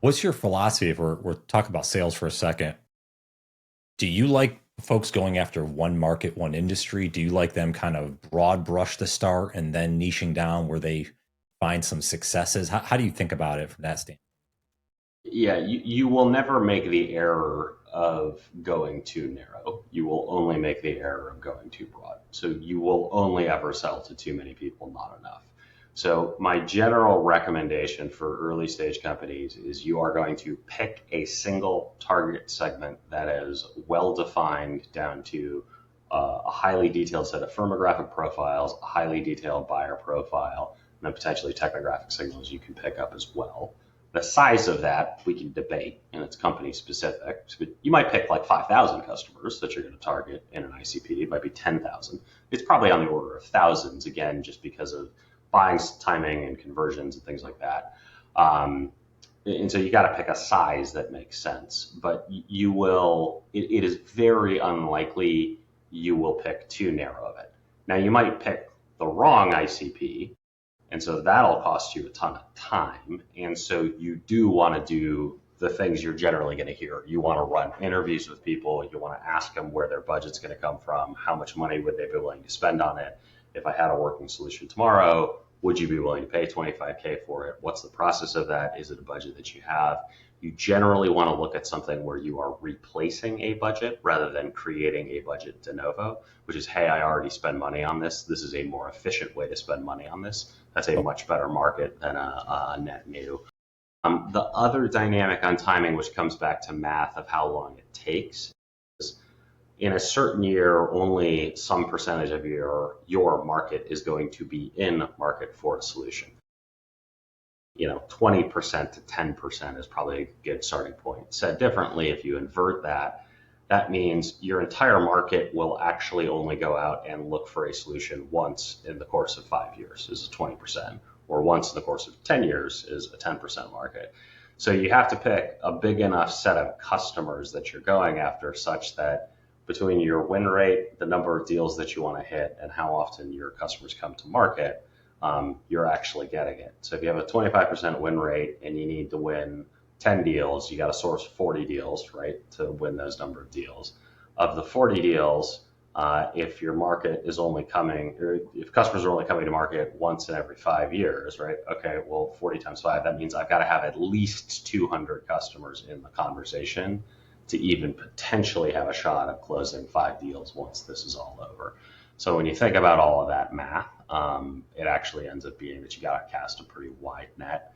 What's your philosophy if we're talking about sales for a second? Do you like folks going after one market, one industry? Do you like them kind of broad brush to start and then niching down where they find some successes? How do you think about it from that standpoint? Yeah, you will never make the error of going too narrow. You will only make the error of going too broad. So you will only ever sell to too many people, not enough. So my general recommendation for early stage companies is you are going to pick a single target segment that is well defined down to a highly detailed set of firmographic profiles, a highly detailed buyer profile, and then potentially technographic signals you can pick up as well. The size of that we can debate, and it's company specific. So you might pick like 5,000 customers that you're going to target in an ICP. It might be 10,000. It's probably on the order of thousands, again, just because of buying timing and conversions and things like that. And so you got to pick a size that makes sense. But you will, it is very unlikely you will pick too narrow of it. Now, you might pick the wrong ICP, and so that'll cost you a ton of time. And so you do want to do the things you're generally going to hear. You want to run interviews with people. You want to ask them where their budget's going to come from. How much money would they be willing to spend on it? If I had a working solution tomorrow, would you be willing to pay 25K for it? What's the process of that? Is it a budget that you have? You generally want to look at something where you are replacing a budget rather than creating a budget de novo, which is, hey, I already spend money on this. This is a more efficient way to spend money on this. That's a Oh, much better market than a net new. The other dynamic on timing, which comes back to math of how long it takes, is in a certain year, only some percentage of your market is going to be in market for a solution. 20% to 10% is probably a good starting point. Said differently, if you invert that, that means your entire market will actually only go out and look for a solution once in the course of 5 years is a 20%, or once in the course of 10 years is a 10% market. So you have to pick a big enough set of customers that you're going after such that between your win rate, the number of deals that you want to hit, and how often your customers come to market, you're actually getting it. So if you have a 25% win rate and you need to win 10 deals, you got to source 40 deals, right, to win those number of deals. Of the 40 deals, if your market is only coming, or if customers are only coming to market once in every 5 years, right? Okay, well, 40 times 5, that means I've got to have at least 200 customers in the conversation to even potentially have a shot at closing 5 deals once this is all over. So when you think about all of that math, it actually ends up being that you got to cast a pretty wide net.